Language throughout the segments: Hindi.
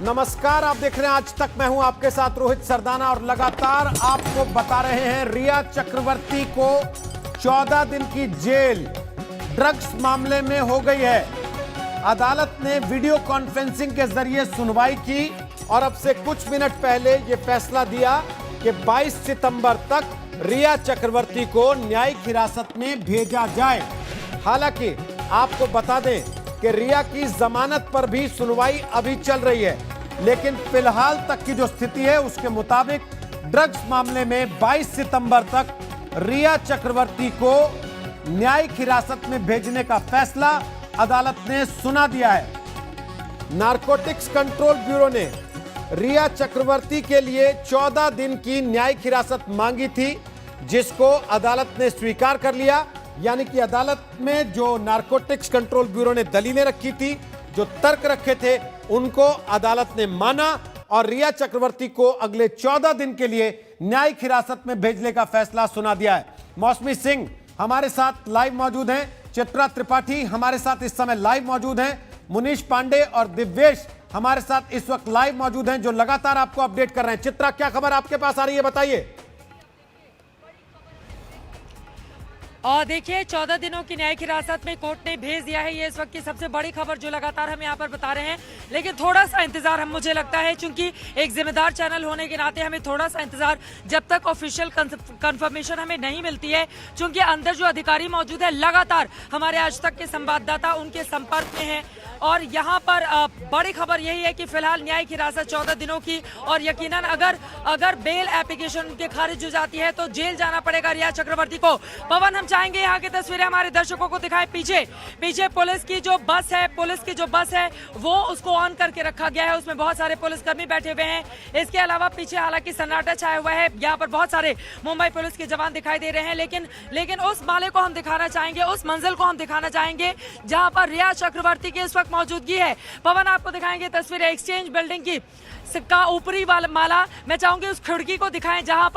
नमस्कार, आप देख रहे हैं आज तक। मैं हूं आपके साथ रोहित सरदाना और लगातार आपको बता रहे हैं रिया चक्रवर्ती को 14 दिन की जेल ड्रग्स मामले में हो गई है। अदालत ने वीडियो कॉन्फ्रेंसिंग के जरिए सुनवाई की और अब से कुछ मिनट पहले यह फैसला दिया कि 22 सितंबर तक रिया चक्रवर्ती को न्यायिक हिरासत में भेजा जाए। हालांकि आपको बता दें कि रिया की जमानत पर भी सुनवाई अभी चल रही है, लेकिन फिलहाल तक की जो स्थिति है उसके मुताबिक ड्रग्स मामले में 22 सितंबर तक रिया चक्रवर्ती को न्यायिक हिरासत में भेजने का फैसला अदालत ने सुना दिया है। नारकोटिक्स कंट्रोल ब्यूरो ने रिया चक्रवर्ती के लिए 14 दिन की न्यायिक हिरासत मांगी थी, जिसको अदालत ने स्वीकार कर लिया। यानी कि अदालत में जो नारकोटिक्स कंट्रोल ब्यूरो ने दलीलें रखी थी, जो तर्क रखे थे, उनको अदालत ने माना और रिया चक्रवर्ती को अगले 14 दिन के लिए न्यायिक हिरासत में भेजने का फैसला सुना दिया है। मौसमी सिंह हमारे साथ लाइव मौजूद हैं, चित्रा त्रिपाठी हमारे साथ इस समय लाइव मौजूद हैं, मुनीश पांडे और दिव्येश हमारे साथ इस वक्त लाइव मौजूद हैं, जो लगातार आपको अपडेट कर रहे हैं। चित्रा, क्या खबर आपके पास आ रही है, बताइए। और देखिए, 14 दिनों की न्यायिक हिरासत में कोर्ट ने भेज दिया है। ये इस वक्त की सबसे बड़ी खबर जो लगातार हम यहाँ पर बता रहे हैं। लेकिन थोड़ा सा इंतजार हम, मुझे लगता है, क्योंकि एक जिम्मेदार चैनल होने के नाते हमें थोड़ा सा इंतजार, जब तक ऑफिशियल कंफर्मेशन हमें नहीं मिलती है, क्योंकि अंदर जो अधिकारी मौजूद है लगातार हमारे आज तक के संवाददाता उनके संपर्क में हैं। और यहाँ पर बड़ी खबर यही है कि फिलहाल न्यायिक हिरासत 14 दिनों की, और यकीनन अगर बेल एप्लीकेशन उनके खारिज हो जाती है तो जेल जाना पड़ेगा रिया चक्रवर्ती को। पवन, हम चाहेंगे यहाँ की तस्वीरें हमारे दर्शकों को दिखाएं। पीछे पुलिस की जो बस है वो उसको ऑन करके रखा गया है, उसमें बहुत सारे पुलिसकर्मी बैठे हुए हैं। इसके अलावा पीछे हालांकि सन्नाटा छाया हुआ है, यहाँ पर बहुत सारे मुंबई पुलिस के जवान दिखाई दे रहे हैं। लेकिन उस माले को हम दिखाना चाहेंगे, उस मंजिल को हम दिखाना चाहेंगे जहां पर रिया चक्रवर्ती की इस वक्त मौजूदगी है। पवन, आपको दिखाएंगे तस्वीरें एक्सचेंज बिल्डिंग की का ऊपरी माला। मैं चाहूंगी उस खिड़की को दिखाएं जहां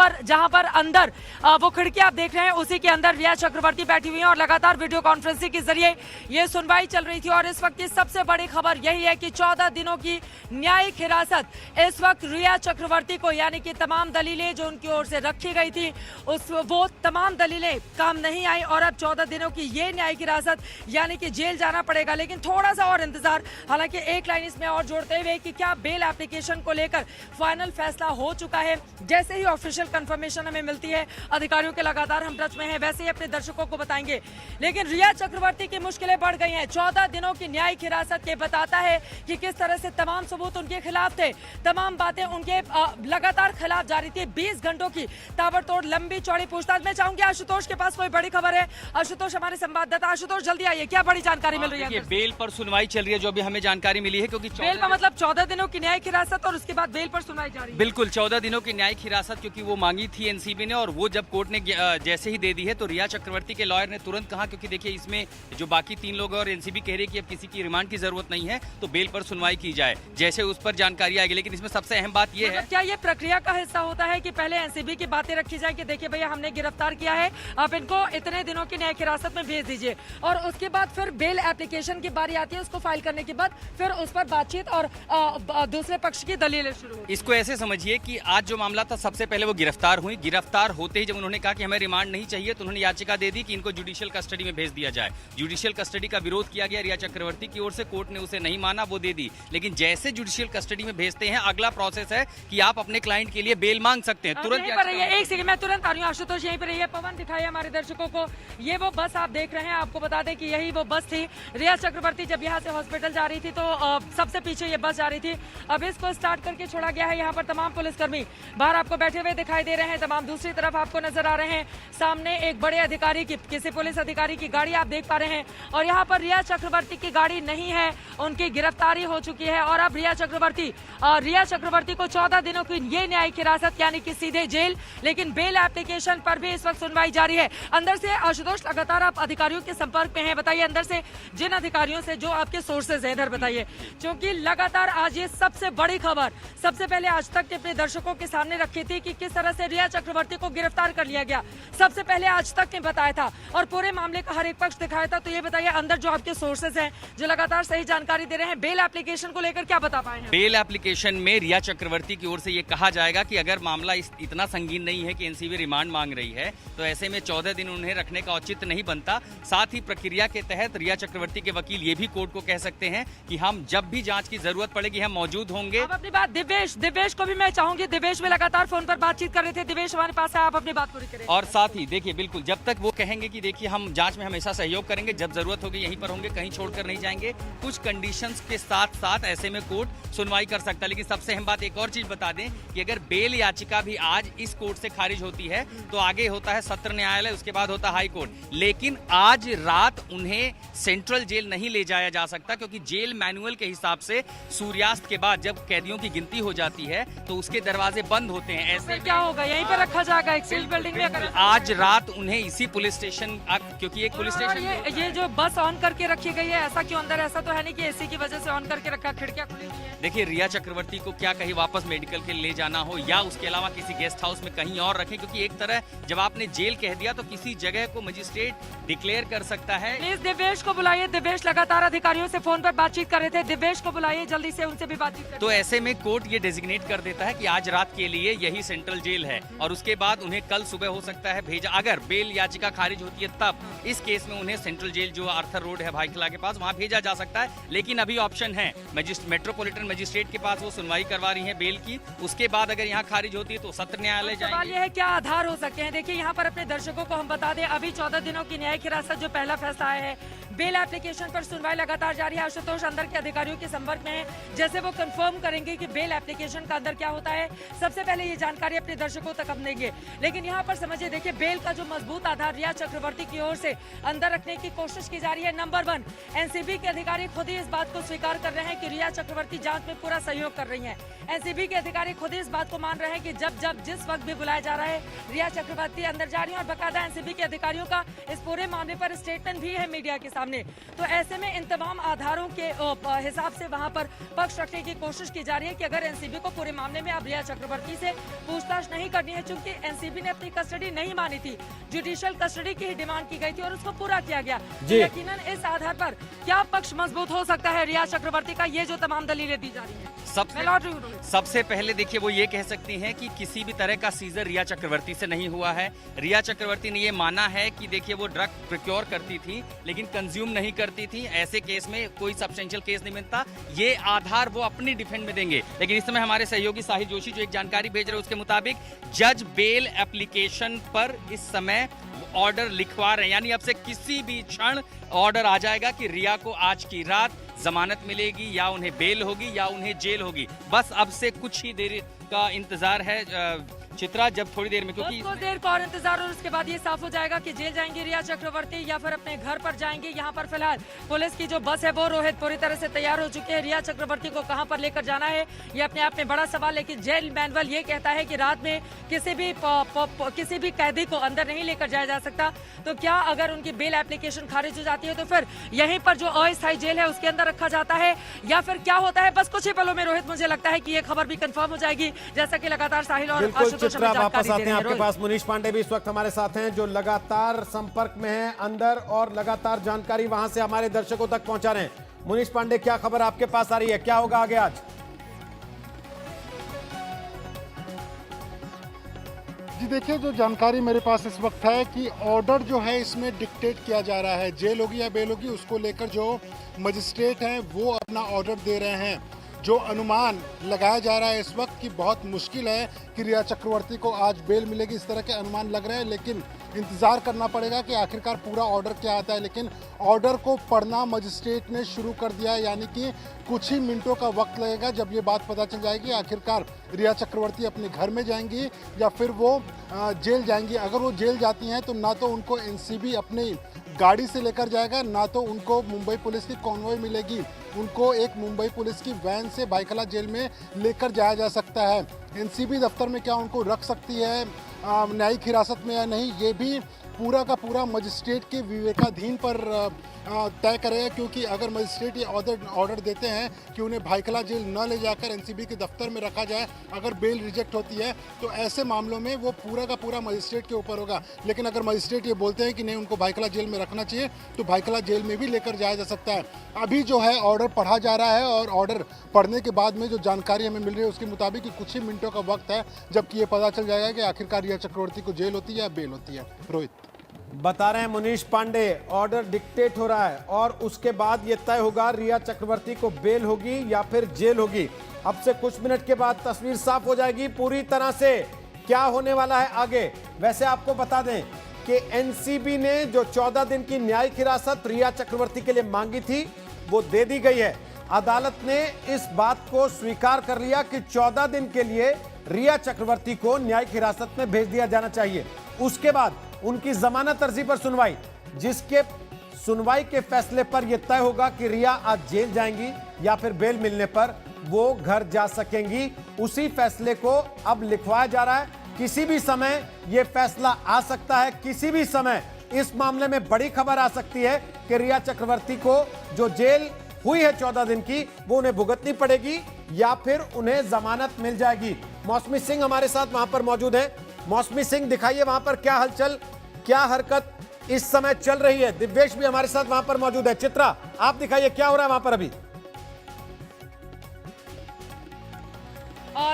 पर अंदर वो खिड़की आप देख रहे हैं, उसी के अंदर रिया चक्रवर्ती बैठी हुई है और लगातार वीडियो कॉन्फ्रेंसिंग के जरिए ये सुनवाई चल रही थी। और इस वक्त की सबसे बड़ी खबर यही है कि 14 दिनों की न्यायिक हिरासत इस वक्त रिया चक्रवर्ती को, यानी कि तमाम दलीलें जो उनकी ओर से रखी गई थी वो तमाम दलीलें काम नहीं आई और अब 14 दिनों की ये न्यायिक हिरासत, यानी कि जेल जाना पड़ेगा। लेकिन थोड़ा सा और इंतजार। हालांकि एक लाइन इसमें और जोड़ते हुए कि क्या बेल एप्लीकेशन को लेकर फाइनल फैसला हो चुका है। जैसे ही ऑफिशियल कंफर्मेशन हमें मिलती है, अधिकारियों के लगातार हम टच में हैं, वैसे ही अपने दर्शकों को बताएंगे। लेकिन रिया चक्रवर्ती की मुश्किलें बढ़ गई हैं। 14 दिनों की न्यायिक हिरासत ये बताता है कि किस तरह से तमाम सबूत उनके खिलाफ थे, तमाम बातें उनके लगातार खिलाफ जारी थी। 20 घंटों की ताबड़तोड़ लंबी चौड़ी पूछताछ। मैं चाहूंगी आशुतोष के पास कोई बड़ी खबर है। आशुतोष हमारे संवाददाता, आशुतोष जल्दी आइए, क्या बड़ी जानकारी मिल रही है? बेल पर सुनवाई चल रही है, जो भी हमें जानकारी मिली है, क्योंकि बेल का मतलब 14 दिनों की न्यायिक हिरासत और उसके बाद बेल पर सुनवाई जारी है। बिल्कुल, 14 दिनों की न्यायिक हिरासत, क्योंकि वो मांगी थी एनसीबी ने, और वो जब कोर्ट ने जैसे ही दे दी है तो रिया चक्रवर्ती के लॉयर ने तुरंत कहा, क्योंकि देखिए इसमें जो बाकी 3 लोग और एनसीबी कह रही है कि अब किसी की रिमांड की जरूरत नहीं है, तो बेल पर सुनवाई की जाए, जैसे उस पर जानकारी आएगी। लेकिन इसमें सबसे अहम बात यह है, क्या ये प्रक्रिया का हिस्सा होता है कि पहले एनसीबी की बातें रखी जाए कि देखिए भैया हमने गिरफ्तार किया है, आप इनको इतने दिनों की न्यायिक हिरासत में भेज दीजिए, और उसके बाद फिर बेल एप्लीकेशन की बारी आती है, उसको फाइल करने के बाद फिर उस पर बातचीत और दूसरे पक्ष की दलीलें शुरू होती। इसको ऐसे समझिए कि आज जो मामला था, सबसे पहले वो गिरफ्तार हुई। गिरफ्तार होते ही जब उन्होंने कहा कि हमें रिमांड नहीं चाहिए, तो उन्होंने याचिका दे दी कि इनको जुडिशियल कस्टडी में भेज दिया जाए। जुडिशियल कस्टडी का विरोध किया गया रिया चक्रवर्ती की ओर से, कोर्ट ने उसे नहीं माना, वो दे दी। लेकिन जैसे जुडिशियल कस्टडी में भेजते हैं, अगला प्रोसेस है कि आप अपने क्लाइंट के लिए बेल मांग सकते हैं। तुरंत एक सेकंड, मैं तुरंत आ रही हूँ। आशुतोष यहीं पर रहिए। पवन, दिखाइए हमारे दर्शकों को ये वो बस आप देख रहे हैं। आपको बता दें कि यही वो बस थी। रिया चक्रवर्ती जब यहाँ से हॉस्पिटल जा रही थी तो सबसे पीछे ये बस जा रही थी। अब इसको स्टार्ट करके छोड़ा गया है। यहाँ पर तमाम पुलिसकर्मी बाहर आपको बैठे हुए दिखाई दे रहे हैं, तमाम दूसरी तरफ आपको नजर आ रहे हैं। सामने एक बड़े अधिकारी की, किसी पुलिस अधिकारी की गाड़ी आप देख पा रहे हैं, और यहाँ पर रिया चक्रवर्ती की गाड़ी नहीं है, उनकी गिरफ्तारी हो चुकी है। और अब रिया चक्रवर्ती को 14 दिनों की ये न्यायिक हिरासत, यानी कि सीधे जेल। लेकिन बेल एप्लीकेशन पर भी इस वक्त सुनवाई जारी है। अंदर से आशुतोष लगातार आप अधिकारियों के संपर्क में हैं, बताइए अंदर से जिन अधिकारियों से जो आपके आपके सोर्सेज हैं इधर बताइए, क्योंकि लगातार आज ये सबसे बड़ी खबर सबसे पहले आज तक के अपने दर्शकों के सामने रखी थी कि किस तरह से रिया चक्रवर्ती को गिरफ्तार कर लिया गया। सबसे पहले आज तक ने बताया था और पूरे मामले का हर एक पक्ष दिखाया था। तो ये बताइए अंदर जो आपके सोर्सेज हैं जो लगातार सही जानकारी दे रहे हैं, बेल एप्लीकेशन को लेकर क्या बता पाए हैं? बेल एप्लीकेशन में रिया चक्रवर्ती की ओर से ये कहा जाएगा कि अगर मामला इतना संगीन नहीं है कि एनसीबी रिमांड मांग रही है तो ऐसे में 14 दिन उन्हें रखने का औचित्य नहीं बनता। साथ ही प्रक्रिया के तहत रिया चक्रवर्ती के वकील ये भी कोर्ट को कह सकते हैं कि हम जब भी जांच की जरूरत पड़ेगी हम मौजूद होंगे। अब अपनी बात दिवेश को भी मैं चाहूंगी, दिवेश में लगातार फोन पर बातचीत कर रहे थे। दिवेश हमारे पास है, आप अपनी बात पूरी करें। और साथ ही देखिए बिल्कुल जब तक वो कहेंगे कि देखिए हम जांच में हमेशा सहयोग करेंगे, जब जरूरत होगी यहीं पर होंगे, कहीं छोड़कर नहीं जाएंगे। कुछ कंडीशंस के साथ साथ ऐसे में कोर्ट सुनवाई कर सकता है। लेकिन सबसे अहम बात एक और चीज बता दें कि अगर बेल याचिका भी आज इस कोर्ट से खारिज होती है तो आगे होता है सत्र न्यायालय, उसके बाद होता है हाई कोर्ट। लेकिन आज रात उन्हें सेंट्रल जेल नहीं ले जाया जा सकता क्योंकि जेल मैनुअल के हिसाब से सूर्यास्त के बाद जब कैदियों की गिनती हो जाती है तो उसके दरवाजे बंद होते हैं। ऐसे क्या होगा, यहीं पर रखा जाएगा एक सील बिल्डिंग में? आज रात उन्हें इसी पुलिस स्टेशन, क्योंकि एक पुलिस स्टेशन ये जो बस ऑन करके रखी गई है, ऐसा क्यों अंदर? ऐसा तो है नहीं कि एसी की वजह से ऑन करके रखा, खिड़कियां खुली हुई है। देखिए रिया चक्रवर्ती को क्या कहीं वापस मेडिकल के ले जाना हो या उसके अलावा किसी गेस्ट हाउस में कहीं और रखें, क्योंकि एक तरह जब आपने जेल कह दिया तो किसी जगह को मजिस्ट्रेट डिक्लेयर कर सकता है। प्लीज दिवेश को बुलाइए। दिवेश लगातार अधिकारियों से फोन पर बातचीत कर रहे थे, दिवेश को बुलाइए जल्दी से, उनसे भी बातचीत करें। तो ऐसे में कोर्ट ये डेजिग्नेट कर देता है कि आज रात के लिए यही सेंट्रल जेल है और उसके बाद उन्हें कल सुबह हो सकता है भेजा, अगर बेल याचिका खारिज होती है तब इस केस में उन्हें सेंट्रल जेल जो आर्थर रोड है भाई किला के पास वहां भेजा जा सकता है। लेकिन अभी ऑप्शन है मेट्रोपॉलिटन मजिस्ट्रेट के पास, वो सुनवाई करवा रही है बेल की। उसके बाद अगर यहाँ खारिज होती है तो सत्र न्यायालय जाएंगे। सवाल ये है क्या आधार हो सकते हैं? देखिए यहाँ पर अपने दर्शकों को हम बता दें, अभी 14 दिनों की न्यायिक हिरासत जो पहला फैसला आया है, बेल एप्लीकेशन पर सुनवाई लगातार जारी है। आशुतोष अंदर के अधिकारियों के संपर्क में है, जैसे वो कंफर्म करेंगे कि बेल एप्लीकेशन का अंदर क्या होता है, सबसे पहले ये जानकारी अपने दर्शकों तक हम देंगे। लेकिन यहाँ पर समझिए, देखिए बेल का जो मजबूत आधार रिया चक्रवर्ती की ओर से अंदर रखने की कोशिश की जा रही है। नंबर 1, एनसीबी के अधिकारी खुद ही इस बात को स्वीकार कर रहे हैं कि रिया चक्रवर्ती जांच में पूरा सहयोग कर रही हैं। एनसीबी के अधिकारी खुद ही इस बात को मान रहे हैं कि जब जिस वक्त भी बुलाया जा रहा है रिया चक्रवर्ती अंदर जा रही है और बकायदा एनसीबी के अधिकारियों का इस पूरे मामले पर स्टेटमेंट भी है मीडिया के सामने। तो ऐसे में इन तमाम आधारों के हिसाब से वहां पर पक्ष रखने की कोशिश की जा रही है कि अगर एनसीबी को पूरे मामले में अब रिया चक्रवर्ती से पूछताछ नहीं करनी है, चूंकि एनसीबी ने अपनी कस्टडी नहीं मानी थी, जुडिशियल कस्टडी की ही डिमांड की गई थी और उसको पूरा किया गया। यकीनन इस आधार पर क्या पक्ष मजबूत हो सकता है रिया चक्रवर्ती का, ये जो तमाम दलीलें दी जा रही है? सबसे पहले देखिए वो ये कह सकती हैं कि किसी भी तरह का सीजर रिया चक्रवर्ती से नहीं हुआ है। रिया चक्रवर्ती ने ये माना है कि देखिए वो ड्रग प्रोक्योर करती थी लेकिन कंज्यूम नहीं करती थी। ऐसे केस में कोई सब्सटेंशियल केस नहीं मिलता। ये आधार वो अपनी डिफेंड में देंगे। लेकिन इस समय हमारे सहयोगी साहिल जोशी जो एक जानकारी भेज रहे हैं उसके मुताबिक जज बेल एप्लीकेशन पर इस समय ऑर्डर लिखवा रहे हैं, यानी अब से किसी भी क्षण ऑर्डर आ जाएगा कि रिया को आज की रात जमानत मिलेगी या उन्हें बेल होगी या उन्हें जेल होगी। बस अब से कुछ ही देर का इंतजार है चित्रा, जब थोड़ी देर में, क्योंकि कुछ देर का और इंतजार और उसके बाद ये साफ हो जाएगा कि जेल जाएंगी रिया चक्रवर्ती या फिर अपने घर पर जाएंगी। यहाँ पर फिलहाल पुलिस की जो बस है वो रोहित पूरी तरह से तैयार हो चुकी है। रिया चक्रवर्ती को कहां पर लेकर जाना है ये अपने आप में बड़ा सवाल, लेकिन जेल मैनुअल ये कहता है कि रात में किसी भी कैदी को अंदर नहीं लेकर जाया जा सकता। तो क्या अगर उनकी बेल एप्लीकेशन खारिज हो जाती है तो फिर यहीं पर जो अस्थायी जेल है उसके अंदर रखा जाता है या फिर क्या होता है? बस कुछ ही पलों में रोहित मुझे लगता है कि ये खबर भी कंफर्म हो जाएगी, जैसा कि लगातार साहिल और चित्रा वापस आते हैं आपके पास। मुनीश पांडे भी इस वक्त हमारे साथ हैं जो लगातार संपर्क में हैं अंदर और लगातार जानकारी वहां से हमारे दर्शकों तक पहुंचा रहे हैं। मुनीश पांडे, क्या खबर आपके पास आ रही है, क्या होगा आगे आज? जी देखिए, जो जानकारी मेरे पास इस वक्त है कि ऑर्डर जो है इसमें डिक्टेट किया जा रहा है, जेल होगी या बेल होगी उसको लेकर जो मजिस्ट्रेट हैं वो अपना ऑर्डर दे रहे हैं। जो अनुमान लगाया जा रहा है इस वक्त कि बहुत मुश्किल है कि रिया चक्रवर्ती को आज बेल मिलेगी, इस तरह के अनुमान लग रहे हैं। लेकिन इंतज़ार करना पड़ेगा कि आखिरकार पूरा ऑर्डर क्या आता है। लेकिन ऑर्डर को पढ़ना मजिस्ट्रेट ने शुरू कर दिया है, यानी कि कुछ ही मिनटों का वक्त लगेगा जब ये बात पता चल जाएगी आखिरकार रिया चक्रवर्ती अपने घर में जाएंगी या फिर वो जेल जाएंगी। अगर वो जेल जाती हैं तो ना तो उनको एनसीबी अपनी गाड़ी से लेकर जाएगा, ना तो उनको मुंबई पुलिस की कॉन्वॉय मिलेगी, उनको एक मुंबई पुलिस की वैन से भाईखला जेल में लेकर जाया जा सकता है। एनसीबी दफ्तर में क्या उनको रख सकती है न्यायिक हिरासत में या नहीं, ये भी पूरा का पूरा मजिस्ट्रेट के विवेकाधीन पर तय करेगा, क्योंकि अगर मजिस्ट्रेट ये ऑर्डर देते हैं कि उन्हें भाईखला जेल न ले जाकर एनसीबी के दफ्तर में रखा जाए, अगर बेल रिजेक्ट होती है तो ऐसे मामलों में वो पूरा का पूरा मजिस्ट्रेट के ऊपर होगा। लेकिन अगर मजिस्ट्रेट ये बोलते हैं कि नहीं, उनको भाईखला जेल में रखना चाहिए, तो भाईखला जेल में भी लेकर जाया जा सकता है। अभी जो है ऑर्डर पढ़ा जा रहा है और ऑर्डर पढ़ने के बाद में जो जानकारी हमें मिल रही है उसके मुताबिक कि कुछ ही मिनटों का वक्त है जबकि ये पता चल जाएगा कि आखिरकार रिया चक्रवर्ती को जेल होती है या बेल होती है। रोहित बता रहे हैं मुनीश पांडे, ऑर्डर डिक्टेट हो रहा है और उसके बाद यह तय होगा रिया चक्रवर्ती को बेल होगी या फिर जेल होगी। अब से कुछ मिनट के बाद तस्वीर साफ हो जाएगी पूरी तरह से क्या होने वाला है आगे। वैसे आपको बता दें कि एनसीबी ने जो 14 दिन की न्यायिक हिरासत रिया चक्रवर्ती के लिए मांगी थी वो दे दी गई है। अदालत ने इस बात को स्वीकार कर लिया कि 14 दिन के लिए रिया चक्रवर्ती को न्यायिक हिरासत में भेज दिया जाना चाहिए। उसके बाद उनकी जमानत अर्जी पर सुनवाई, जिसके सुनवाई के फैसले पर यह तय होगा कि रिया आज जेल जाएंगी या फिर बेल मिलने पर वो घर जा सकेंगी। उसी फैसले को अब लिखवाया जा रहा है। किसी भी समय यह फैसला आ सकता है, किसी भी समय इस मामले में बड़ी खबर आ सकती है कि रिया चक्रवर्ती को जो जेल हुई है 14 दिन की वो उन्हें भुगतनी पड़ेगी या फिर उन्हें जमानत मिल जाएगी। मौसमी सिंह हमारे साथ वहां पर मौजूद है। मौसमी सिंह, दिखाइए वहां पर क्या हलचल, क्या हरकत इस समय चल रही है। दिव्येश भी हमारे साथ वहां पर मौजूद है। चित्रा, आप दिखाइए क्या हो रहा है वहां पर अभी।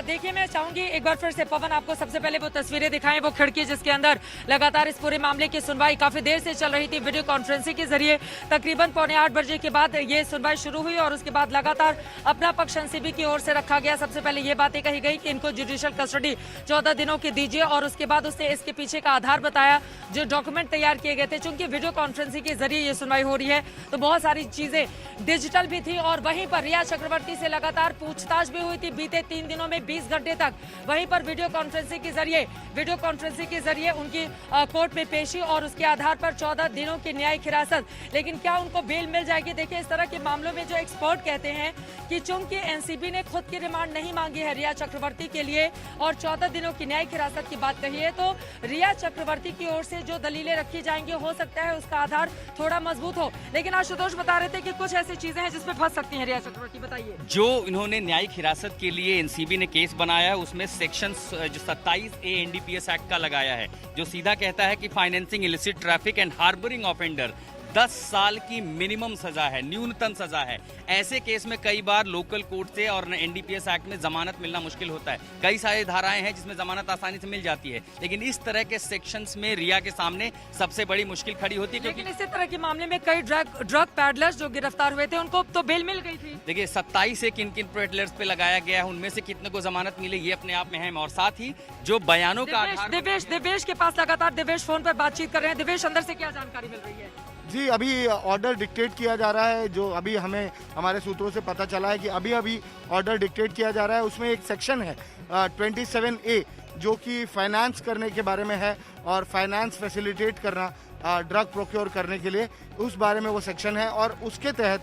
देखिए, मैं चाहूंगी एक बार फिर से पवन आपको सबसे पहले वो तस्वीरें दिखाएं, वो खिड़की जिसके अंदर लगातार इस पूरे मामले की सुनवाई काफी देर से चल रही थी। वीडियो कॉन्फ्रेंसिंग के जरिए तकरीबन 7:45 बजे के बाद ये सुनवाई शुरू हुई और उसके बाद लगातार अपना पक्ष एनसीबी की ओर से रखा गया। सबसे पहले ये बातें कही गई कि इनको जुडिशियल कस्टडी 14 दिनों की दीजिए और उसके बाद उसने इसके पीछे का आधार बताया जो डॉक्यूमेंट तैयार किए गए थे। चूंकि वीडियो कॉन्फ्रेंसिंग के जरिए ये सुनवाई हो रही है तो बहुत सारी चीजें डिजिटल भी थी और वहीं पर रिया चक्रवर्ती से लगातार पूछताछ भी हुई थी बीते 3 दिनों में 20 घंटे तक। वहीं पर वीडियो कॉन्फ्रेंसिंग के जरिए उनकी कोर्ट में पेशी और उसके आधार पर 14 दिनों की न्यायिक हिरासत। लेकिन क्या उनको बेल मिल जाएगी? देखिए, इस तरह के मामलों में जो एक्सपर्ट कहते हैं कि चूंकि एनसीबी ने खुद की रिमांड नहीं मांगी है रिया चक्रवर्ती के लिए और 14 दिनों की न्यायिक हिरासत की बात कही है, तो रिया चक्रवर्ती की ओर से जो दलीलें रखी जाएंगी हो सकता है उसका आधार थोड़ा मजबूत हो। लेकिन आशुतोष बता रहे थे कि कुछ ऐसी चीजें हैं जिसमें फंस सकती हैं रिया चक्रवर्ती। बताइए। जो इन्होंने न्यायिक हिरासत के लिए एनसीबी ने केस बनाया है उसमें सेक्शन 27A एनडीपीएस एक्ट का लगाया है, जो सीधा कहता है कि financing illicit traffic and harbouring offender 10 साल की मिनिमम सजा है, न्यूनतम सजा है। ऐसे केस में कई बार लोकल कोर्ट से और एनडीपीएस एक्ट में जमानत मिलना मुश्किल होता है। कई सारी धाराएं हैं जिसमें जमानत आसानी से मिल जाती है, लेकिन इस तरह के सेक्शंस में रिया के सामने सबसे बड़ी मुश्किल खड़ी होती है। लेकिन इसी तरह के मामले में कई ड्रग पैडलर्स जो गिरफ्तार हुए थे उनको तो बेल मिल गई थी। देखिए, 27 से किन किन पैडलर्स पे लगाया गया है, उनमें से कितने को जमानत मिले ये अपने आप में है। और साथ ही जो बयानों का दिवेश के पास लगातार दिवेश फोन पर बातचीत कर रहे हैं। दिवेश, अंदर से क्या जानकारी मिल रही है? जी, अभी ऑर्डर डिक्टेट किया जा रहा है। जो अभी हमें हमारे सूत्रों से पता चला है कि अभी ऑर्डर डिक्टेट किया जा रहा है। उसमें एक सेक्शन है 27A जो कि फाइनेंस करने के बारे में है और फाइनेंस फैसिलिटेट करना ड्रग प्रोक्योर करने के लिए, उस बारे में वो सेक्शन है। और उसके तहत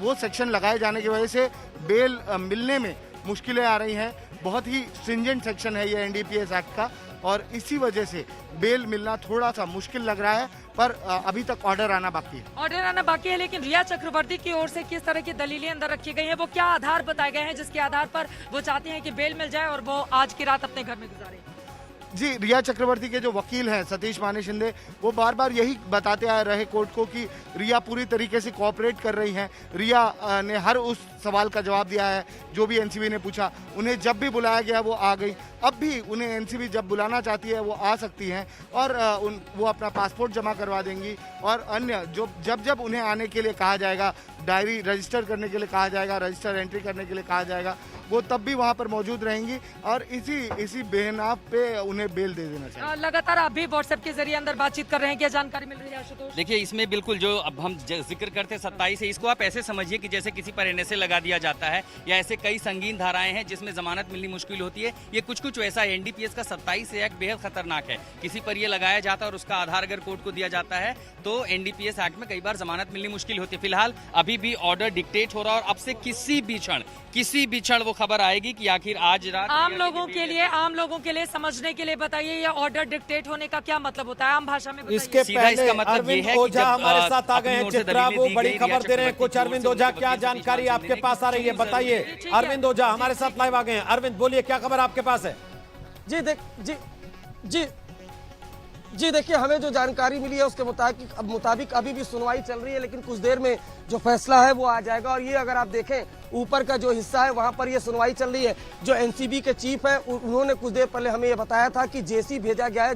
वो सेक्शन लगाए जाने की वजह से बेल मिलने में मुश्किलें आ रही हैं। बहुत ही स्ट्रिंजेंट सेक्शन है ये एनडीपीएस एक्ट का और इसी वजह से बेल मिलना थोड़ा सा मुश्किल लग रहा है, पर अभी तक ऑर्डर आना बाकी है। लेकिन रिया चक्रवर्ती की ओर से किस तरह की दलीलें अंदर रखी गई हैं, वो क्या आधार बताए गए हैं जिसके आधार पर वो चाहती हैं कि बेल मिल जाए और वो आज की रात अपने घर में गुजारे? जी, रिया चक्रवर्ती के जो वकील हैं सतीश माने शिंदे, वो बार बार यही बताते आ रहे कोर्ट को कि रिया पूरी तरीके से कोऑपरेट कर रही हैं। रिया ने हर उस सवाल का जवाब दिया है जो भी एनसीबी ने पूछा। उन्हें जब भी बुलाया गया वो आ गई। अब भी उन्हें एनसीबी जब बुलाना चाहती है वो आ सकती हैं और वो अपना पासपोर्ट जमा करवा देंगी और अन्य जो जब उन्हें आने के लिए कहा जाएगा, डायरी रजिस्टर करने के लिए कहा जाएगा, रजिस्टर एंट्री करने के लिए कहा जाएगा, वो तब भी वहाँ पर मौजूद रहेंगी और इसी बेहनाब पे उन्हें बेल दे देना चाहिए। लगातार आप भी व्हाट्सएप के जरिए अंदर बातचीत कर रहे हैं, क्या जानकारी मिल रही है आशुतोष? देखिए, इसमें बिल्कुल जो अब हम जिक्र करते हैं 27 से, इसको आप ऐसे समझिए कि जैसे किसी पर एनएसए लगा दिया जाता है या ऐसे कई संगीन धाराएं हैं जिसमें जमानत मिलनी मुश्किल होती है। ये कुछ वैसा है। एनडीपीएस का 27 एक्ट बेहद खतरनाक है। किसी पर ये लगाया जाता है और उसका आधार अगर कोर्ट को दिया जाता है तो एनडीपीएस एक्ट में कई बार जमानत मिलनी मुश्किल होती है। फिलहाल अभी अभी भी ऑर्डर डिक्टेट हो रहा है और अब से किसी भी क्षण वो खबर आएगी कि आखिर आज रात आम लोगों के लिए समझने के लिए बताइए, ये ऑर्डर डिक्टेट होने का क्या मतलब होता है आम भाषा में बताइए। इसके सीधा पहले इसका मतलब ये अरविंद है कि ओझा जब, हमारे साथ आ गए अपनी हैं। ओर से चित्रा दलीलें वो दी बड़ी गई, खबर दे रहे हैं रिया कुछ। चक्रवर्ती अरविंद की ओर से ओझा उनके क्या वकील जानकारी सतीश आपके मान पास आ रही है, सिंह ने बताइए। ठीक है। अरविंद ओझा हमारे साथ लाइव आ गए हैं। अरविंद बोलिए, क्या खबर आपके पास है? जी देखिए, हमें जो जानकारी मिली है उसके मुताबिक अभी भी सुनवाई चल रही है, लेकिन कुछ देर में जो फैसला है वो आ जाएगा। और ये अगर आप देखें ऊपर का जो हिस्सा है वहां पर ये सुनवाई चल रही है। जो एनसीबी के चीफ है उन्होंने कुछ देर पहले हमें ये बताया था कि जेसी भेजा गया है,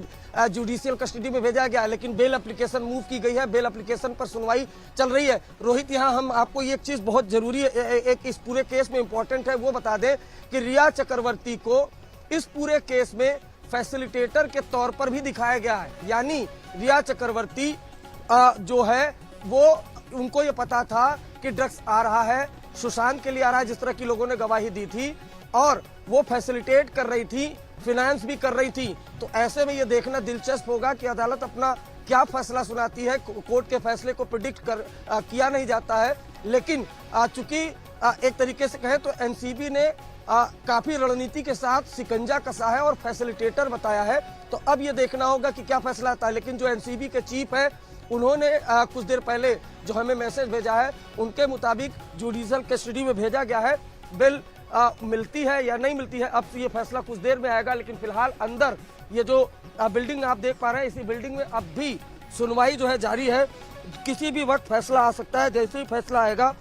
जुडिशियल कस्टडी में भेजा गया है, लेकिन बेल एप्लीकेशन मूव की गई है। बेल एप्लीकेशन पर सुनवाई चल रही है। रोहित, यहाँ हम आपको एक चीज बहुत जरूरी है, एक इस पूरे केस में इंपॉर्टेंट है, वो बता दें कि रिया चक्रवर्ती को इस पूरे केस में फैसिलिटेटर के तौर पर भी दिखाया गया है। यानी रिया चक्रवर्ती जो है वो, उनको ये पता था कि ड्रग्स आ रहा है, सुशांत के लिए आ रहा है, जिस तरह की लोगों ने गवाही दी थी, और वो फैसिलिटेट कर रही थी, फिनेंस भी कर रही थी। तो ऐसे में ये देखना दिलचस्प होगा कि अदालत अपना क्या फैसला सुनाती है। कोर्ट के फैसले को प्रिडिक्ट किया नहीं जाता है, लेकिन चूंकि एक तरीके से कहें तो एनसीबी ने काफी रणनीति के साथ शिकंजा कसा है और फैसिलिटेटर बताया है। तो अब ये देखना होगा कि क्या फैसला आता है। लेकिन जो एनसीबी के चीफ है उन्होंने कुछ देर पहले जो हमें मैसेज भेजा है, उनके मुताबिक जुडिशियल कस्टडी में भेजा गया है। बेल मिलती है या नहीं मिलती है, अब ये फैसला कुछ देर में आएगा। लेकिन फिलहाल अंदर ये जो बिल्डिंग आप देख पा रहे हैं, इसी बिल्डिंग में अब भी सुनवाई जो है जारी है। किसी भी वक्त फैसला आ सकता है। जैसे ही फैसला आएगा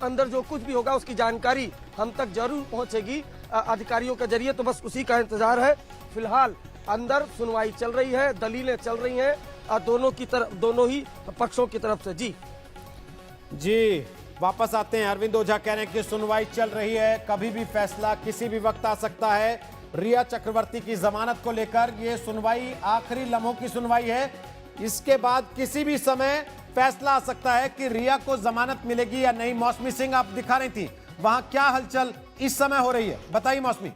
अंदर जो कुछ भी होगा उसकी जानकारी हम तक जरूर पहुंचेगी अधिकारियों के जरिए। तो बस उसी का इंतजार है। फिलहाल अंदर सुनवाई चल रही है, दलीलें चल रही हैं दोनों ही पक्षों की तरफ से। जी वापस आते हैं। अरविंद ओझा कह रहे हैं कि सुनवाई चल रही है, कभी भी फैसला किसी भी वक्त आ सकता है। रिया चक्रवर्ती की जमानत को लेकर ये सुनवाई आखिरी लम्हों की सुनवाई है। इसके बाद किसी भी समय फैसला आ सकता है कि रिया को जमानत मिलेगी या नहीं। मौसमी सिंह आप दिखा रही थी, वहां क्या हलचल इस समय हो रही है, बताइए मौसमी।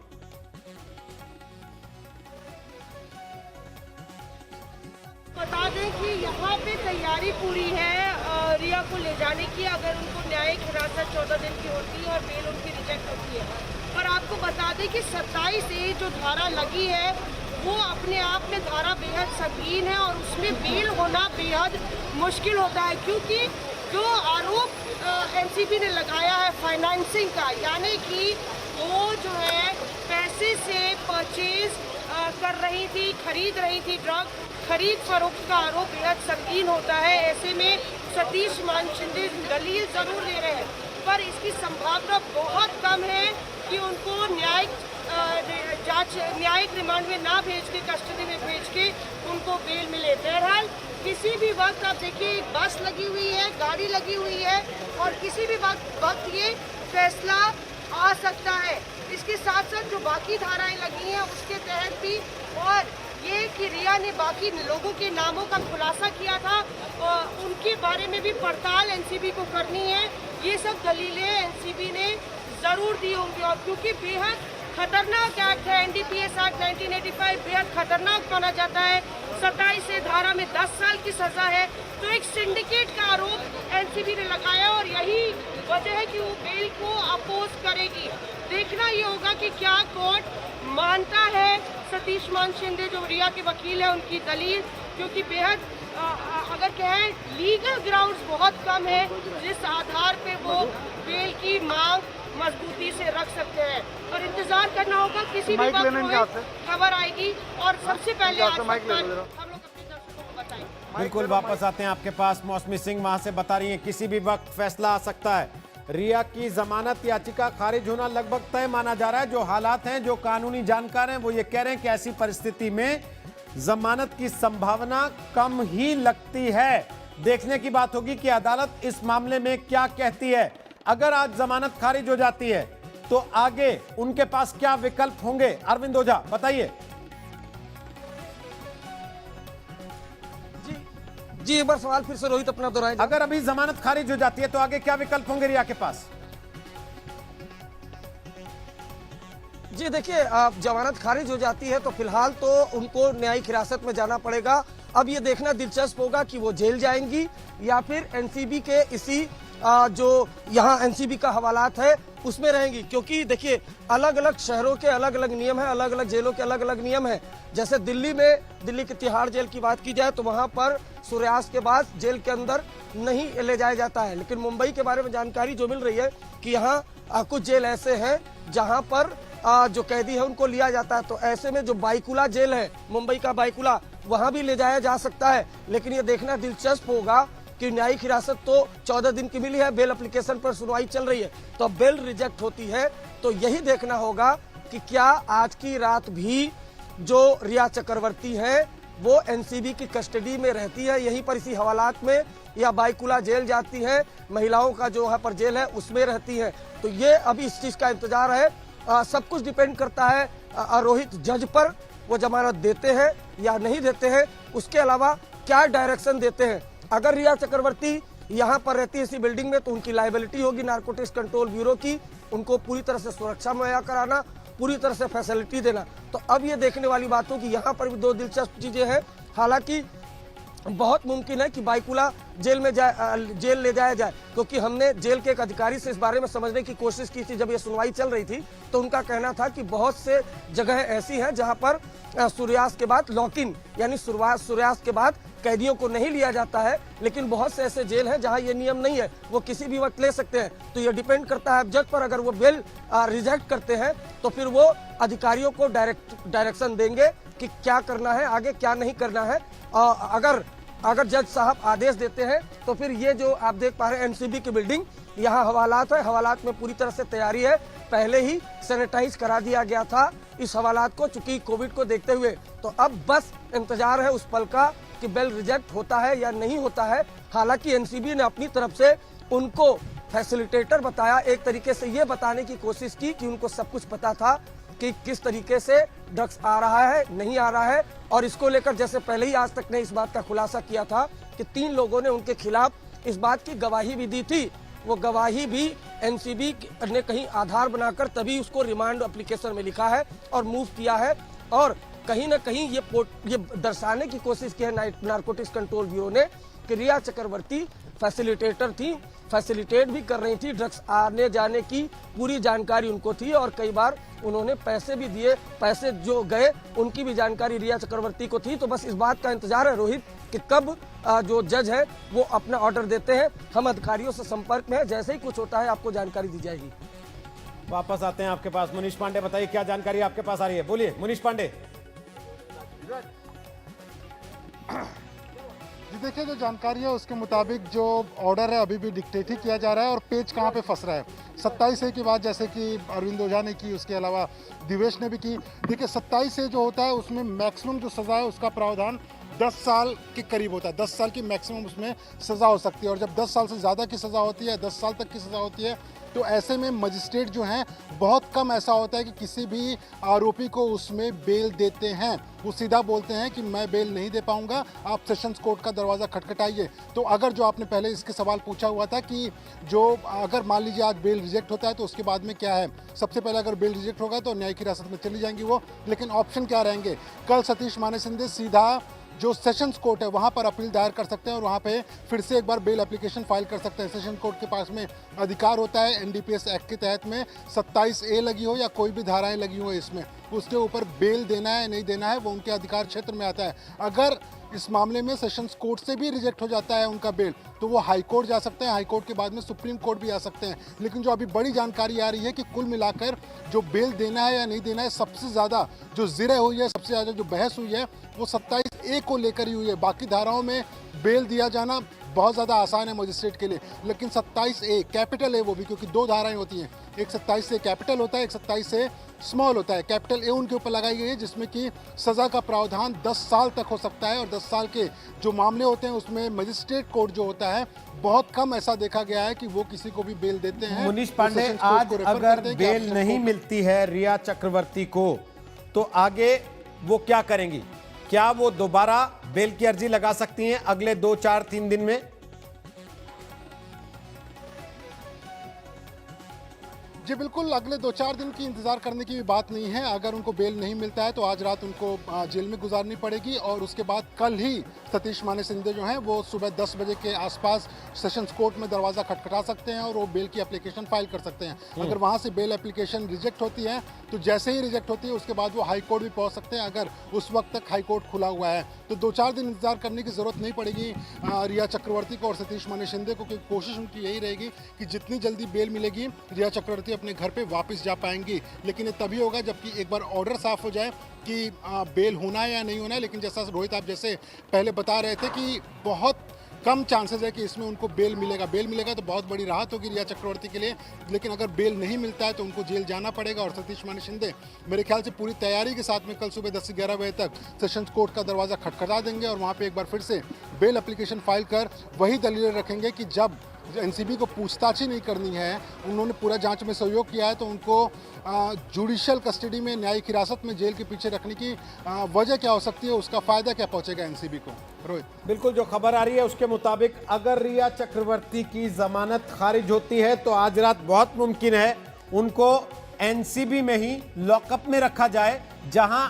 बता दें कि यहाँ पे तैयारी पूरी है रिया को ले जाने की, अगर उनको न्यायिक हिरासत 14 दिन की होती है और बेल उनकी रिजेक्ट होती है। पर आपको बता दें कि 27A जो धारा लगी है वो अपने आप में धारा बेहद संगीन है और उसमें बेल होना बेहद मुश्किल होता है, क्योंकि जो आरोप एनसीबी ने लगाया है फाइनेंसिंग का, यानी कि वो जो है पैसे से परचेज कर रही थी, खरीद रही थी ड्रग, खरीद फरोख्त का आरोप बेहद संगीन होता है। ऐसे में सतीश मान शिंदे दलील जरूर दे रहे हैं, पर इसकी संभावना बहुत कम है कि उनको न्यायिक रिमांड में ना भेज के कस्टडी में भेज के उनको बेल मिले। बहरहाल किसी भी वक्त आप देखिए बस लगी हुई है, गाड़ी लगी हुई है और किसी भी वक्त ये फैसला आ सकता है। इसके साथ साथ जो बाकी धाराएं लगी हैं उसके तहत भी, और ये कि रिया ने बाकी लोगों के नामों का खुलासा किया था और उनके बारे में भी पड़ताल एनसीबी को करनी है। ये सब दलीलें एनसीबी ने ज़रूर दी होंगी। और क्योंकि बेहद खतरनाक एक्ट है, एनडीपीएस एक्ट 1985 बेहद खतरनाक माना जाता है। 27A धारा में 10 साल की सजा है। तो एक सिंडिकेट का आरोप एनसीबी ने लगाया और यही वजह है कि वो बेल को अपोज करेगी। देखना ये होगा कि क्या कोर्ट मानता है सतीश मान शिंदे जो रिया के वकील है उनकी दलील, क्योंकि बेहद अगर कहें लीगल ग्राउंड्स बहुत कम है जिस आधार पे वो बेल की मांग मजबूती से रख सकते हैं। और इंतजार करना होगा, किसी भी वक्त खबर आएगी और सबसे पहले हम लोग अपने दर्शकों को बताएंगे। बिल्कुल वापस आते हैं आपके पास। मौसमी सिंह वहां से बता रही हैं किसी भी वक्त फैसला आ सकता है। रिया की जमानत याचिका खारिज होना लगभग तय माना जा रहा है। जो हालात हैं, जो कानूनी जानकार हैं, वो ये कह रहे हैं कि ऐसी परिस्थिति में जमानत की संभावना कम ही लगती है। देखने की बात होगी कि अदालत इस मामले में क्या कहती है। अगर आज जमानत खारिज हो जाती है तो आगे उनके पास क्या विकल्प होंगे? अरविंद ओझा बताइए। जी एक बार सवाल फिर से रोहित अपना दोहराएं। अगर अभी जमानत खारिज हो जाती है तो आगे क्या विकल्प होंगे रिया के पास? जी देखिए, जमानत खारिज हो जाती है तो फिलहाल तो उनको न्यायिक हिरासत में जाना पड़ेगा अब ये देखना दिलचस्प होगा कि वो जेल जाएंगी या फिर एनसीबी के इसी जो यहाँ एनसीबी का हवालात है उसमें रहेंगी। क्योंकि देखिए अलग अलग शहरों के अलग अलग नियम है, अलग अलग जेलों के अलग अलग नियम है। जैसे दिल्ली की तिहाड़ जेल की बात की जाए तो वहां पर सूर्यास्त के बाद जेल के अंदर नहीं ले जाया जाता है। लेकिन मुंबई के बारे में जानकारी जो मिल रही है कि यहाँ कुछ जेल ऐसे हैं जहां पर जो कैदी है उनको लिया जाता है। तो ऐसे में जो बाईकुला जेल है, मुंबई का बाईकुला, वहां भी ले जाया जा सकता है। लेकिन ये देखना दिलचस्प होगा कि न्यायिक हिरासत तो 14 दिन की मिली है, बेल एप्लीकेशन पर सुनवाई चल रही है। तो बेल रिजेक्ट होती है तो यही देखना होगा कि क्या आज की रात भी जो रिया चक्रवर्ती है वो एनसीबी की कस्टडी में रहती है यहीं पर इसी हवालात में, या बाईकुला जेल जाती है, महिलाओं का जो है पर जेल है उसमें रहती है। तो ये अभी इस चीज का इंतजार है। सब कुछ डिपेंड करता है रोहित जज पर, वो जमानत देते हैं या नहीं देते हैं, उसके अलावा क्या डायरेक्शन देते हैं। अगर रिया चक्रवर्ती यहाँ पर रहती है इसी बिल्डिंग में तो उनकी लायबिलिटी होगी नारकोटिक्स कंट्रोल ब्यूरो की, उनको पूरी तरह से सुरक्षा मुहैया कराना, पूरी तरह से फैसिलिटी देना। तो अब ये देखने वाली बात हो कि यहाँ पर भी दो दिलचस्प चीजें हैं। हालांकि बहुत मुमकिन है कि बाईकुला जेल ले जाया जाए, क्योंकि हमने जेल के एक अधिकारी से इस बारे में समझने की कोशिश की थी जब ये सुनवाई चल रही थी। तो उनका कहना था कि बहुत से जगह ऐसी हैं जहां पर सूर्यास्त के बाद लॉक इन यानी सूर्यास्त के बाद कैदियों को नहीं लिया जाता है। लेकिन बहुत से ऐसे जेल हैं जहां ये नियम नहीं है, वो किसी भी वक्त ले सकते हैं। तो ये डिपेंड करता है जज पर। अगर वो बेल रिजेक्ट करते हैं तो फिर वो अधिकारियों को डायरेक्शन देंगे कि क्या करना है आगे, क्या नहीं करना है। अगर जज साहब आदेश देते हैं तो फिर ये जो आप देख पा रहे हैं एनसीबी की बिल्डिंग, यहाँ हवालात है, हवालात में पूरी तरह से तैयारी है। पहले ही सैनिटाइज करा दिया गया था इस हवालात को, चूंकि कोविड को देखते हुए। तो अब बस इंतजार है उस पल का कि बेल रिजेक्ट होता है या नहीं होता है। हालांकि एनसीबी ने अपनी तरफ से उनको फैसिलिटेटर बताया, एक तरीके से ये बताने की कोशिश की कि उनको सब कुछ पता था कि किस तरीके से ड्रग्स आ रहा है, नहीं आ रहा है। और इसको लेकर जैसे पहले ही आज तक ने इस बात का खुलासा किया था कि 3 लोगों ने उनके खिलाफ इस बात की गवाही भी दी थी। वो गवाही भी एनसीबी ने कहीं आधार बनाकर तभी उसको रिमांड एप्लीकेशन में लिखा है और मूव किया है। और कहीं ना कहीं ये दर्शाने की कोशिश की है नारकोटिक्स कंट्रोल ब्यूरो ने कि रिया चक्रवर्ती फैसिलिटेटर थी, फैसिलिटेट भी कर रही थी, ड्रग्स आने जाने की पूरी जानकारी उनको थी और कई बार उन्होंने पैसे भी दिए, पैसे जो गए उनकी भी जानकारी रिया चक्रवर्ती को थी। तो बस इस बात का इंतजार है रोहित कि कब जो जज है वो अपना ऑर्डर देते हैं। हम अधिकारियों से संपर्क में है, जैसे ही कुछ होता है आपको जानकारी दी जाएगी। वापस आते हैं आपके पास। मनीष पांडे, बताइए क्या जानकारी आपके पास आ रही है, बोलिए मनीष पांडे। जी देखिए, जो जानकारी है उसके मुताबिक जो ऑर्डर है अभी भी डिक्टेट ही किया जा रहा है और पेच कहाँ पे फंस रहा है। 27 की बात जैसे कि अरविंद ओझा ने की, उसके अलावा दिवेश ने भी की। देखिए 27 जो होता है उसमें मैक्सिमम जो सज़ा है उसका प्रावधान 10 साल के करीब होता है। 10 साल की मैक्सिमम उसमें सज़ा हो सकती है। और जब 10 साल से ज़्यादा की सज़ा होती है, 10 साल तक की सज़ा होती है, तो ऐसे में मजिस्ट्रेट जो हैं बहुत कम ऐसा होता है कि किसी भी आरोपी को उसमें बेल देते हैं। वो सीधा बोलते हैं कि मैं बेल नहीं दे पाऊंगा, आप सेशंस कोर्ट का दरवाज़ा खटखटाइए। तो अगर जो आपने पहले इसके सवाल पूछा हुआ था कि जो अगर मान लीजिए आज बेल रिजेक्ट होता है तो उसके बाद में क्या है, सबसे पहले अगर बेल रिजेक्ट होगा तो न्यायिक हिरासत में चली जाएंगी वो। लेकिन ऑप्शन क्या रहेंगे, कल सतीश माने सिंधे सीधा जो सेशंस कोर्ट है वहाँ पर अपील दायर कर सकते हैं और वहाँ पे फिर से एक बार बेल एप्लीकेशन फाइल कर सकते हैं। सेशन कोर्ट के पास में अधिकार होता है एनडीपीएस एक्ट के तहत में 27A लगी हो या कोई भी धाराएं लगी हो इसमें, उसके ऊपर बेल देना है नहीं देना है वो उनके अधिकार क्षेत्र में आता है। अगर इस मामले में सेशंस कोर्ट से भी रिजेक्ट हो जाता है उनका बेल तो वो हाई कोर्ट जा सकते हैं, हाई कोर्ट के बाद में सुप्रीम कोर्ट भी आ सकते हैं। लेकिन जो अभी बड़ी जानकारी आ रही है कि कुल मिलाकर जो बेल देना है या नहीं देना है, सबसे ज़्यादा जो जिरह हुई है, सबसे ज़्यादा जो बहस हुई है वो 27A को लेकर ही हुई है। बाकी धाराओं में बेल दिया जाना बहुत ज़्यादा आसान है मजिस्ट्रेट के लिए, लेकिन 27A कैपिटल है वो भी, क्योंकि 2 धाराएं होती हैं, एक 27A कैपिटल होता है, एक 27A स्मॉल होता है। कैपिटल A उनके ऊपर लगाई गई है जिसमें कि सज़ा का प्रावधान 10 साल तक हो सकता है और 10 साल के जो मामले होते हैं उसमें मजिस्ट्रेट कोर्ट जो होता है बहुत कम ऐसा देखा गया है कि वो किसी को भी बेल देते हैं। मनीष पांडे, आज अगर बेल नहीं मिलती है रिया चक्रवर्ती को तो आगे वो क्या करेंगी? क्या वो दोबारा बेल की अर्जी लगा सकती हैं अगले 2, 4, 3 दिन में? जी बिल्कुल, अगले 2-4 दिन की इंतजार करने की भी बात नहीं है। अगर उनको बेल नहीं मिलता है तो आज रात उनको जेल में गुजारनी पड़ेगी और उसके बाद कल ही सतीश माने शिंदे जो हैं वो सुबह 10 बजे के आसपास सेशंस कोर्ट में दरवाज़ा खटखटा सकते हैं और वो बेल की एप्लीकेशन फाइल कर सकते हैं। अगर वहाँ से बेल एप्लीकेशन रिजेक्ट होती है तो जैसे ही रिजेक्ट होती है उसके बाद वो हाई कोर्ट भी पहुँच सकते हैं, अगर उस वक्त तक हाई कोर्ट खुला हुआ है तो 2-4 दिन इंतजार करने की ज़रूरत नहीं पड़ेगी रिया चक्रवर्ती को और सतीश माने शिंदे को, क्योंकि कोशिश उनकी यही रहेगी कि जितनी जल्दी बेल मिलेगी रिया चक्रवर्ती अपने घर पे वापस जा पाएंगी। लेकिन ये तभी होगा जबकि एक बार ऑर्डर साफ हो जाए कि बेल होना है या नहीं होना है। लेकिन जैसा रोहित आप जैसे पहले बता रहे थे कि बहुत कम चांसेस है कि इसमें उनको बेल मिलेगा। बेल मिलेगा तो बहुत बड़ी राहत होगी रिया चक्रवर्ती के लिए, लेकिन अगर बेल नहीं मिलता है तो उनको जेल जाना पड़ेगा। और सतीश माने शिंदे मेरे ख्याल से पूरी तैयारी के साथ में कल सुबह 10 से 11 बजे तक सेशंस कोर्ट का दरवाज़ा खटखटा देंगे और वहाँ पे एक बार फिर से बेल एप्लीकेशन फाइल कर वही दलीलें रखेंगे कि जब एनसीबी को पूछताछ ही नहीं करनी है, उन्होंने पूरा जांच में सहयोग किया है, तो उनको जुडिशियल कस्टडी में न्यायिक हिरासत में जेल के पीछे रखने की वजह क्या हो सकती है, उसका फायदा क्या पहुंचेगा एनसीबी को। रोहित, बिल्कुल, जो खबर आ रही है उसके मुताबिक अगर रिया चक्रवर्ती की जमानत खारिज होती है तो आज रात बहुत मुमकिन है उनको एनसीबी में ही लॉकअप में रखा जाए, जहां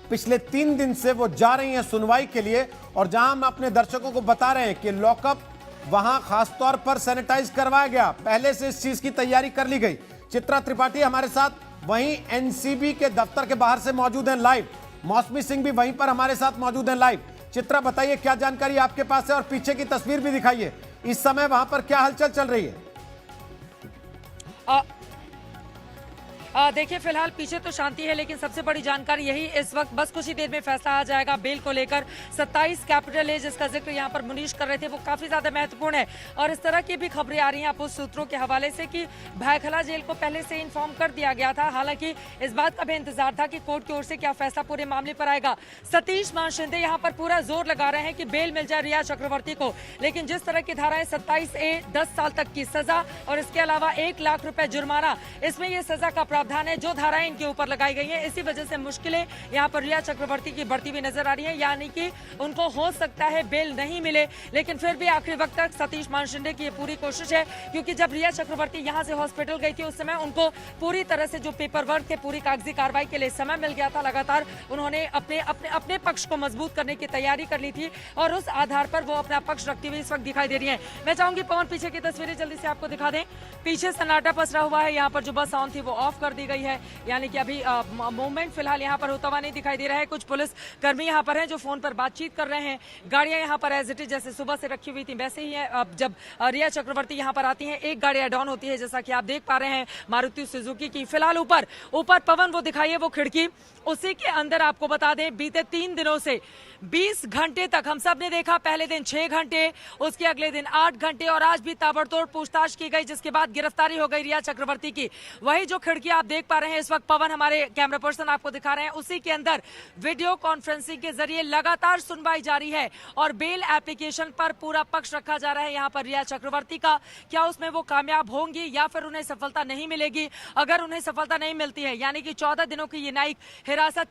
पिछले 3 दिन से वो जा रही हैं सुनवाई के लिए और जहां हम अपने दर्शकों को बता रहे हैं कि लॉकअप वहां खासतौर पर सैनिटाइज करवाया गया, पहले से इस चीज की तैयारी कर ली गई। चित्रा त्रिपाठी हमारे साथ वहीं एनसीबी के दफ्तर के बाहर से मौजूद हैं लाइव, मौसमी सिंह भी वहीं पर हमारे साथ मौजूद हैं लाइव। चित्रा, बताइए क्या जानकारी आपके पास है और पीछे की तस्वीर भी दिखाइए, इस समय वहां पर क्या हलचल चल रही है? देखिए, फिलहाल पीछे तो शांति है, लेकिन सबसे बड़ी जानकारी यही, इस वक्त बस कुछ ही देर में फैसला आ जाएगा बेल को लेकर। 27 कैपिटल ए जिसका जिक्र यहाँ पर मुनीश कर रहे थे वो काफी ज्यादा महत्वपूर्ण है और इस तरह की भी खबरें आ रही हैं आपको सूत्रों के हवाले से कि भायखला जेल को पहले से इन्फॉर्म कर दिया गया था। हालांकि इस बात का भी इंतजार था कि कोर्ट की ओर से क्या फैसला पूरे मामले पर आएगा। सतीश मान शिंदे यहाँ पर पूरा जोर लगा रहे हैं कि बेल मिल जाए रिया चक्रवर्ती को, लेकिन जिस तरह की धाराएं 27A 10 साल तक की सजा और इसके अलावा 1 लाख रुपए जुर्माना, इसमें यह सजा का प्रावधान है जो धाराएं इनके ऊपर लगाई गई हैं। इसी वजह से मुश्किलें यहाँ पर रिया चक्रवर्ती की बढ़ती हुई नजर आ रही हैं, यानी कि उनको हो सकता है बेल नहीं मिले, लेकिन फिर भी आखिरी वक्त तक सतीश मान शिंदे की ये पूरी कोशिश है, क्योंकि जब रिया चक्रवर्ती यहाँ से हॉस्पिटल गई थी उस समय उनको पूरी तरह से जो पेपर वर्क थे, पूरी कागजी कार्रवाई के लिए समय मिल गया था। लगातार उन्होंने अपने पक्ष को मजबूत करने की तैयारी कर ली थी और उस आधार पर वो अपना पक्ष रखती हुई इस वक्त दिखाई दे रही है। मैं चाहूंगी पवन पीछे की तस्वीरें जल्दी से आपको दिखा दें। पीछे सन्नाटा पसरा हुआ है, यहाँ पर जो बस ऑन थी वो ऑफ कर दी गई है, यानी कि अभी मूवमेंट फिलहाल यहाँ पर होता हुआ नहीं दिखाई दे रहा है। कुछ पुलिस कर्मी यहाँ पर हैं जो फोन पर बातचीत कर रहे हैं। गाड़ियां यहाँ पर एज इट इज जैसे सुबह से रखी हुई थी वैसे ही है। अब जब रिया चक्रवर्ती यहाँ पर आती हैं एक गाड़ी एड ऑन होती है, जैसा कि आप देख पा रहे हैं मारुति सुजुकी की। फिलहाल ऊपर पवन वो दिखाइए वो खिड़की, उसी के अंदर आपको बता दें बीते 3 दिनों से 20 घंटे तक हम सब ने देखा। पहले दिन 6 घंटे, उसके अगले दिन 8 घंटे और आज भी ताबड़तोड़ पूछताछ की गई, जिसके बाद गिरफ्तारी हो गई रिया चक्रवर्ती की। वही जो खिड़की आप देख पा रहे हैं इस वक्त, पवन हमारे कैमरा पर्सन आपको दिखा रहे हैं, उसी के अंदर वीडियो कॉन्फ्रेंसिंग के जरिए लगातार सुनवाई जारी है और बेल एप्लीकेशन पर पूरा पक्ष रखा जा रहा है यहाँ पर रिया चक्रवर्ती का। क्या उसमें वो कामयाब होंगी या फिर उन्हें सफलता नहीं मिलेगी? अगर उन्हें सफलता नहीं मिलती है, यानी कि 14 दिनों की ये न्यायिक हिरासत,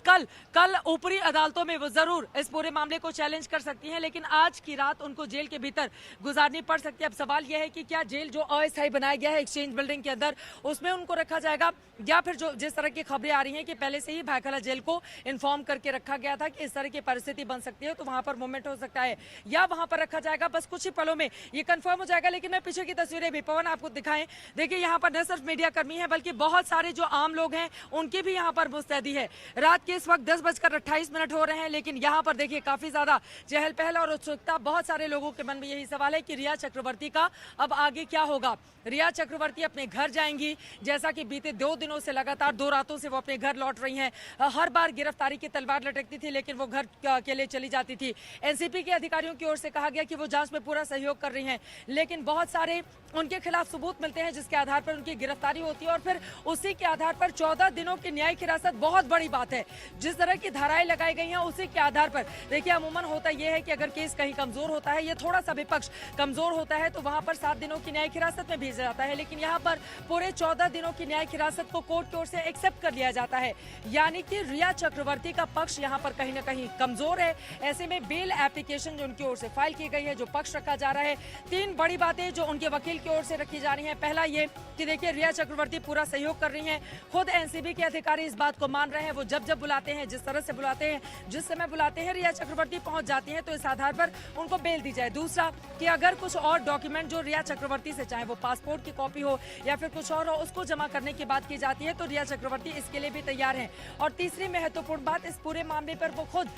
कल ऊपरी अदालतों में वो जरूर इस पूरे मामले को चैलेंज कर सकती हैं, लेकिन आज की रात उनको जेल के भीतर गुजारनी पड़ सकती है। अब सवाल यह है कि क्या जेल जो अस्थायी बनाया गया है एक्सचेंज बिल्डिंग के अंदर उसमें उनको रखा जाएगा, या फिर जो जिस तरह की खबरें आ रही हैं कि पहले से ही भायखला जेल को इन्फॉर्म करके रखा गया था कि इस तरह की परिस्थिति बन सकती है तो वहां पर मूवमेंट हो सकता है, या वहां पर रखा जाएगा। बस कुछ ही पलों में ये कंफर्म हो जाएगा। लेकिन मैं पीछे की तस्वीरें भी पवन आपको दिखाएं। देखिए, यहाँ पर न सिर्फ मीडिया कर्मी है बल्कि बहुत सारे जो आम लोग हैं उनकी भी यहाँ पर मुस्तैदी है। रात के इस वक्त 10:28 हो रहे हैं, लेकिन यहाँ पर देखिए काफी ज्यादा चहल पहल और उत्सुकता। बहुत सारे लोगों के मन में यही सवाल है कि रिया चक्रवर्ती का अब आगे क्या होगा। रिया चक्रवर्ती अपने घर जाएंगी, जैसा कि बीते 2 दिनों से लगातार 2 रातों से वो अपने घर लौट रही हैं। हर बार गिरफ्तारी की तलवार लटकती थी, लेकिन वो घर के लिए चली जाती थी। एनसीपी के अधिकारियों की ओर से कहा गया कि वो जांच में पूरा सहयोग कर रही हैं, लेकिन बहुत सारे उनके खिलाफ सबूत मिलते हैं जिसके आधार पर उनकी गिरफ्तारी होती है और फिर उसी के आधार पर 14 दिनों की न्यायिक हिरासत बहुत बड़ी बात है। जिस तरह की धाराएं लगाई गई हैं उसी के आधार पर देखिए, अमूमन होता यह है कि अगर केस कहीं कमजोर होता है या थोड़ा सा विपक्ष कमजोर होता है तो वहां पर 7 दिनों की न्यायिक हिरासत में भेजा जाता है, लेकिन यहाँ पर पूरे 14 दिनों की न्यायिक हिरासत को कोर्ट की ओर से एक्सेप्ट कर लिया जाता है। यानी कि रिया चक्रवर्ती का पक्ष यहाँ पर कहीं ना कहीं कमजोर है। ऐसे में बेल एप्लीकेशन जो उनकी ओर से फाइल की गई है, जो पक्ष रखा जा रहा है, 3 बड़ी बातें जो उनके वकील की ओर से रखी जा रही हैं। पहला ये कि देखिए रिया चक्रवर्ती पूरा सहयोग कर रही हैं, खुद एनसीबी के अधिकारी इस बात को मान रहे हैं। वो जब जब बुलाते हैं, जिस तरह से बुलाते हैं, जिस समय बुलाते हैं, रिया चक्रवर्ती पहुंच जाती हैं, तो इस आधार पर उनको बेल दी जाए। दूसरा कि अगर कुछ और डॉक्यूमेंट जो रिया चक्रवर्ती से, चाहे वो पासपोर्ट की कॉपी हो या फिर कुछ और हो, उसको जमा करने की बात की जाती है तो रिया चक्रवर्ती इसके लिए भी तैयार हैं। और तीसरी महत्वपूर्ण बात, इस पूरे मामले पर वो खुद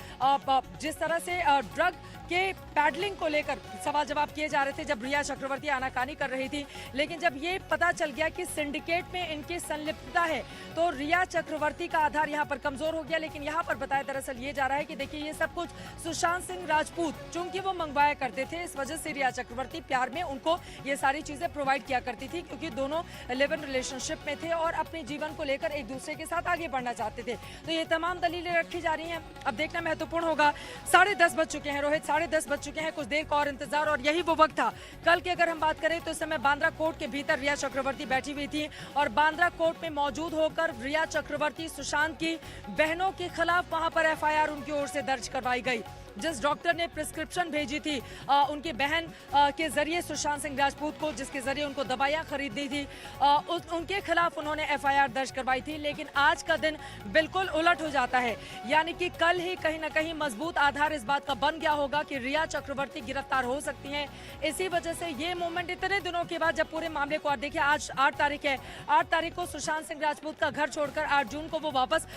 जिस तरह से ड्रग के पैडलिंग को लेकर सवाल जवाब किए जा रहे थे जब रिया चक्रवर्ती आनाकानी कर रही थी, लेकिन जब ये पता चल गया कि सिंडिकेट में इनकी संलिप्तता है तो रिया चक्रवर्ती का आधार यहाँ पर कमजोर हो गया। लेकिन यहाँ पर बताया दरअसल ये जा रहा है कि देखिए ये सब कुछ सुशांत सिंह राजपूत चूंकि वो मंगवाया करते थे, इस वजह से रिया चक्रवर्ती प्यार में उनको ये सारी चीजें प्रोवाइड किया करती थी, क्योंकि दोनों लिव इन रिलेशनशिप में थे और अपने जीवन को लेकर एक दूसरे के साथ आगे बढ़ना चाहते थे। तो ये तमाम दलीलें रखी जा रही हैं। अब देखना महत्वपूर्ण होगा। 10:30 बज चुके हैं रोहित, 10:30 बज चुके हैं। कुछ देर का और इंतजार, और यही वो वक्त था कल की अगर हम बात करें तो इस समय बांद्रा कोर्ट के भीतर रिया चक्रवर्ती बैठी हुई थी और बांद्रा कोर्ट में मौजूद होकर रिया चक्रवर्ती सुशांत की बहनों के खिलाफ वहां पर एफआईआर उनकी ओर से दर्ज करवाई गई। जिस डॉक्टर ने प्रिस्क्रिप्शन भेजी थी उनकी बहन के जरिए सुशांत सिंह राजपूत को, जिसके जरिए उनको दवाइयां खरीदनी थी, उनके खिलाफ उन्होंने एफआईआर दर्ज करवाई थी। लेकिन आज का दिन बिल्कुल उलट हो जाता है, यानी कि कल ही कहीं ना कहीं मजबूत आधार इस बात का बन गया होगा कि रिया चक्रवर्ती गिरफ्तार हो सकती हैं। इसी वजह से ये मोमेंट इतने दिनों के बाद जब पूरे मामले को, और देखिए आज 8 तारीख है, 8 तारीख को सुशांत सिंह राजपूत का घर छोड़कर 8 जून को वो वापस